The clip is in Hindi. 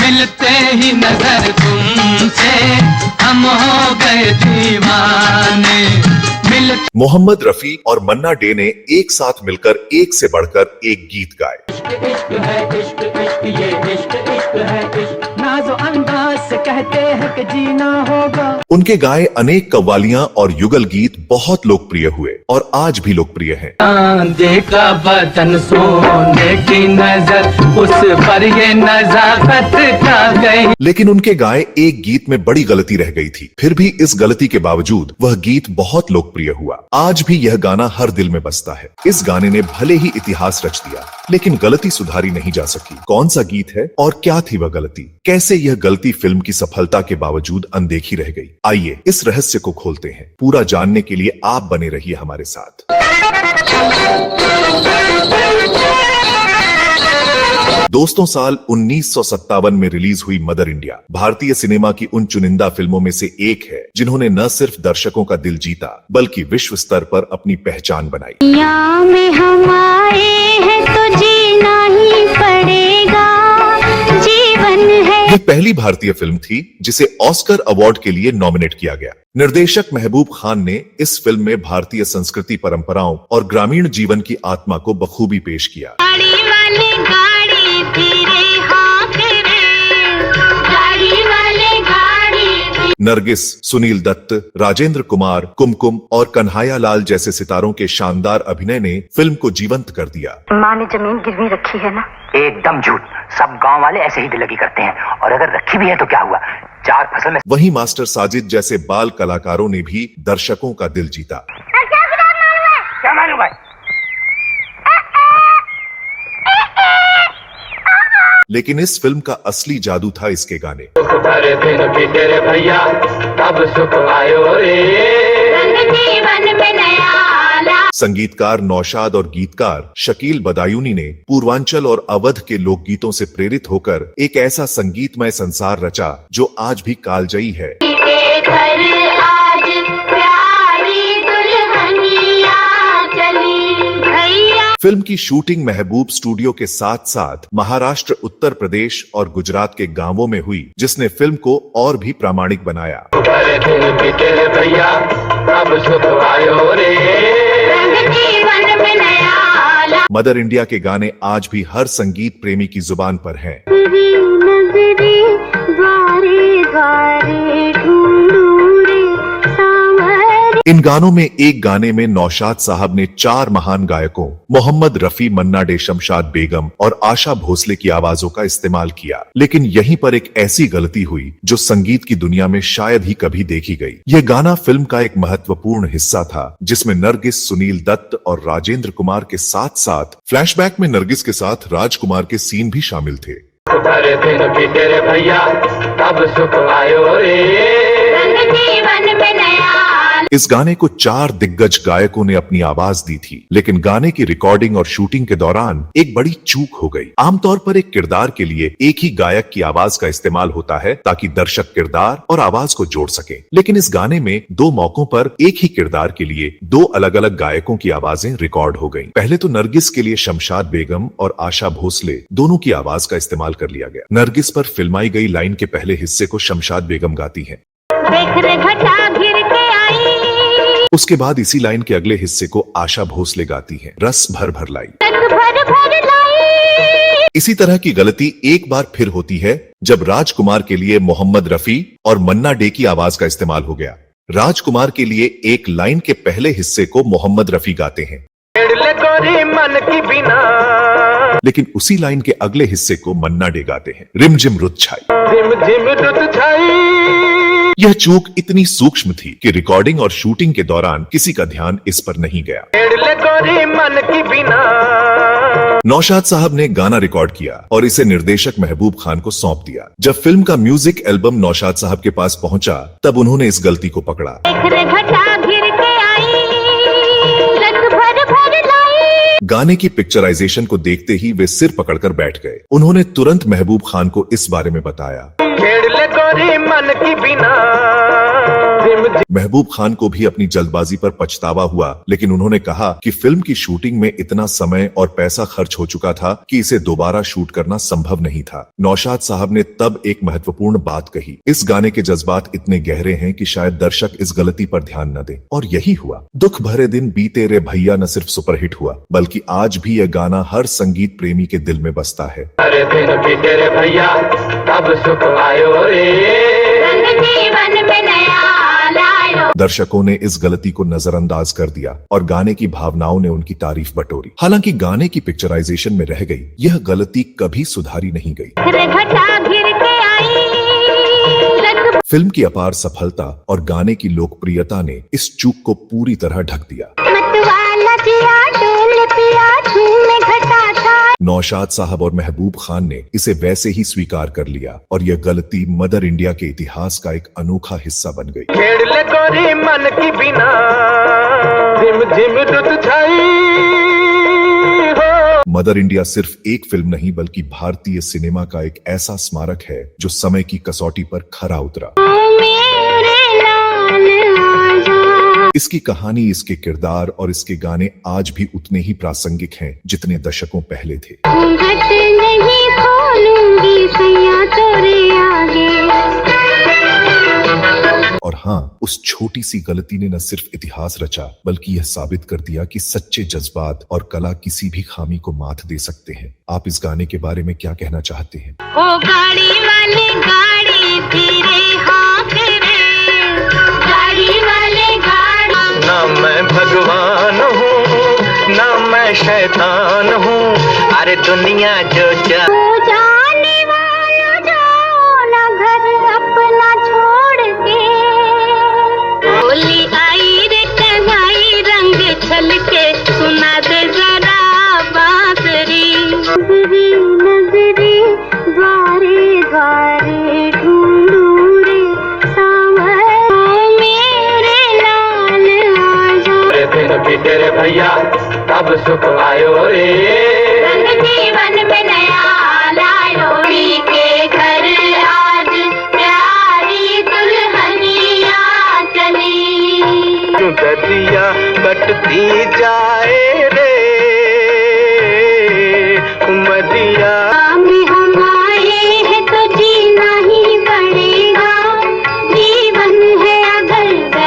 मिलते ही नजर तुमसे हम हो गए दीवाने। मोहम्मद रफी और मन्ना डे ने एक साथ मिलकर एक से बढ़कर एक गीत गाए। इश्क है इश्क, इश्क ये इश्क, इश्क है इश्क, नाज़ो अंदाज से कहते हैं कि जीना होगा। उनके गाए अनेक कव्वालियां और युगल गीत बहुत लोकप्रिय हुए और आज भी लोकप्रिय हैं। चांदी का बदन सोने की नजर, उस पर ये नजाकत का गई। लेकिन उनके गाए एक गीत में बड़ी गलती रह गई थी। फिर भी इस गलती के बावजूद वह गीत बहुत लोकप्रिय हुआ। आज भी यह गाना हर दिल में बसता है। इस गाने ने भले ही इतिहास रच दिया, लेकिन गलती सुधारी नहीं जा सकी। कौन सा गीत है और क्या थी वह गलती? कैसे यह गलती फिल्म की सफलता के बावजूद अनदेखी रह गई? आइए इस रहस्य को खोलते हैं। पूरा जानने के लिए आप बने रहिए हमारे साथ। दोस्तों, साल 1957 में रिलीज हुई मदर इंडिया भारतीय सिनेमा की उन चुनिंदा फिल्मों में से एक है जिन्होंने न सिर्फ दर्शकों का दिल जीता बल्कि विश्व स्तर पर अपनी पहचान बनाई। दुनिया में हम आए हैं तो जीना ही पड़ेगा, जीवन है। यह पहली भारतीय फिल्म थी जिसे ऑस्कर अवार्ड के लिए नॉमिनेट किया गया। निर्देशक महबूब खान ने इस फिल्म में भारतीय संस्कृति, परंपराओं और ग्रामीण जीवन की आत्मा को बखूबी पेश किया। नरगिस, सुनील दत्त, राजेंद्र कुमार, कुमकुम और कन्हैया लाल जैसे सितारों के शानदार अभिनय ने फिल्म को जीवंत कर दिया। माँ ने जमीन गिरवी रखी है ना? एकदम झूठ। सब गांव वाले ऐसे ही दिल्लगी करते हैं, और अगर रखी भी है तो क्या हुआ, 4 फसल में। वहीं मास्टर साजिद जैसे बाल कलाकारों ने भी दर्शकों का दिल जीता। क्या मालूम भाई? लेकिन इस फिल्म का असली जादू था इसके गाने। भैया तब सुख आयो रे, जीवन में नया। संगीतकार नौशाद और गीतकार शकील बदायूनी ने पूर्वांचल और अवध के लोकगीतों से प्रेरित होकर एक ऐसा संगीतमय संसार रचा जो आज भी कालजयी है। फिल्म की शूटिंग महबूब स्टूडियो के साथ साथ महाराष्ट्र, उत्तर प्रदेश और गुजरात के गांवों में हुई, जिसने फिल्म को और भी प्रामाणिक बनाया। मदर इंडिया के गाने आज भी हर संगीत प्रेमी की जुबान पर हैं। इन गानों में एक गाने में नौशाद साहब ने 4 महान गायकों मोहम्मद रफी, मन्ना डे, शमशाद बेगम और आशा भोसले की आवाजों का इस्तेमाल किया। लेकिन यहीं पर एक ऐसी गलती हुई जो संगीत की दुनिया में शायद ही कभी देखी गई। यह गाना फिल्म का एक महत्वपूर्ण हिस्सा था जिसमें नरगिस, सुनील दत्त और राजेंद्र कुमार के साथ साथ फ्लैशबैक में नरगिस के साथ राजकुमार के सीन भी शामिल थे। भैया तब सुख आयो रे, जीवन में नया। इस गाने को 4 दिग्गज गायकों ने अपनी आवाज दी थी, लेकिन गाने की रिकॉर्डिंग और शूटिंग के दौरान एक बड़ी चूक हो गई। आमतौर पर एक किरदार के लिए एक ही गायक की आवाज का इस्तेमाल होता है ताकि दर्शक किरदार और आवाज को जोड़ सके। लेकिन इस गाने में 2 मौकों पर एक ही किरदार के लिए 2 अलग अलग गायकों की आवाजें रिकॉर्ड हो गई। पहले तो नरगिस के लिए शमशाद बेगम और आशा भोसले दोनों की आवाज का इस्तेमाल कर लिया गया। नरगिस पर फिल्माई गई लाइन के पहले हिस्से को शमशाद बेगम गाती है। उसके बाद इसी लाइन के अगले हिस्से को आशा भोसले गाती हैं। रस भर भर लाई। इसी तरह की गलती एक बार फिर होती है जब राजकुमार के लिए मोहम्मद रफी और मन्ना डे की आवाज का इस्तेमाल हो गया। राजकुमार के लिए एक लाइन के पहले हिस्से को मोहम्मद रफी गाते हैं, मन की बिना। लेकिन उसी लाइन के अगले हिस्से को मन्ना डे गाते हैं। रिमझिम रुत छाई। रिमझिम रुत छाई। यह चूक इतनी सूक्ष्म थी कि रिकॉर्डिंग और शूटिंग के दौरान किसी का ध्यान इस पर नहीं गया। मन की बिना। नौशाद साहब ने गाना रिकॉर्ड किया और इसे निर्देशक महबूब खान को सौंप दिया। जब फिल्म का म्यूजिक एल्बम नौशाद साहब के पास पहुंचा तब उन्होंने इस गलती को पकड़ा। गाने की पिक्चराइजेशन को देखते ही वे सिर पकड़कर बैठ गए। उन्होंने तुरंत महबूब खान को इस बारे में बताया। मन की बिना। महबूब खान को भी अपनी जल्दबाजी पर पछतावा हुआ, लेकिन उन्होंने कहा कि फिल्म की शूटिंग में इतना समय और पैसा खर्च हो चुका था कि इसे दोबारा शूट करना संभव नहीं था। नौशाद साहब ने तब एक महत्वपूर्ण बात कही, इस गाने के जज्बात इतने गहरे हैं कि शायद दर्शक इस गलती पर ध्यान न दें। और यही हुआ। दुख भरे दिन बीते रे भैया न सिर्फ सुपरहिट हुआ, बल्कि आज भी यह गाना हर संगीत प्रेमी के दिल में बसता है। अरे दिन बीते रे भैया तब सुख आयो रे, जीवन में नया लायो। दर्शकों ने इस गलती को नजरअंदाज कर दिया और गाने की भावनाओं ने उनकी तारीफ बटोरी। हालांकि गाने की पिक्चराइजेशन में रह गई, यह गलती कभी सुधारी नहीं गई। फिल्म की अपार सफलता और गाने की लोकप्रियता ने इस चूक को पूरी तरह ढक दिया। नौशाद साहब और महबूब खान ने इसे वैसे ही स्वीकार कर लिया और यह गलती मदर इंडिया के इतिहास का एक अनोखा हिस्सा बन गई। खेड़ ले गोरी मन की बिना, झिम झिम रुत छाई हो। मदर इंडिया सिर्फ एक फिल्म नहीं, बल्कि भारतीय सिनेमा का एक ऐसा स्मारक है जो समय की कसौटी पर खरा उतरा। इसकी कहानी, इसके किरदार और इसके गाने आज भी उतने ही प्रासंगिक हैं जितने दशकों पहले थे। नहीं खोलूंगी सैया तोरे आगे। और हाँ, उस छोटी सी गलती ने न सिर्फ इतिहास रचा, बल्कि यह साबित कर दिया कि सच्चे जज्बात और कला किसी भी खामी को मात दे सकते हैं। आप इस गाने के बारे में क्या कहना चाहते हैं? ओ गाड़ी वाले गाड़ी धीरे हाँक रे, गाड़ी वाले गाड़ी। ना मैं भगवान हूँ ना मैं शैतान हूँ, अरे दुनिया जो जाने वाला जाओ ना घर अपना छोड़ के। होली आई रे कन्हई रंग छलके, सुना दे जरा बांसुरी। नगरी नगरी द्वारे द्वारे ढूंढूं रे सांवर, मेरे लाल आजा। दिन बीते रे भैया तब सुख आयो रे, जीवन में नया लायो। के घर आज प्यारी दुल्हनिया चली, दरिया कटती जा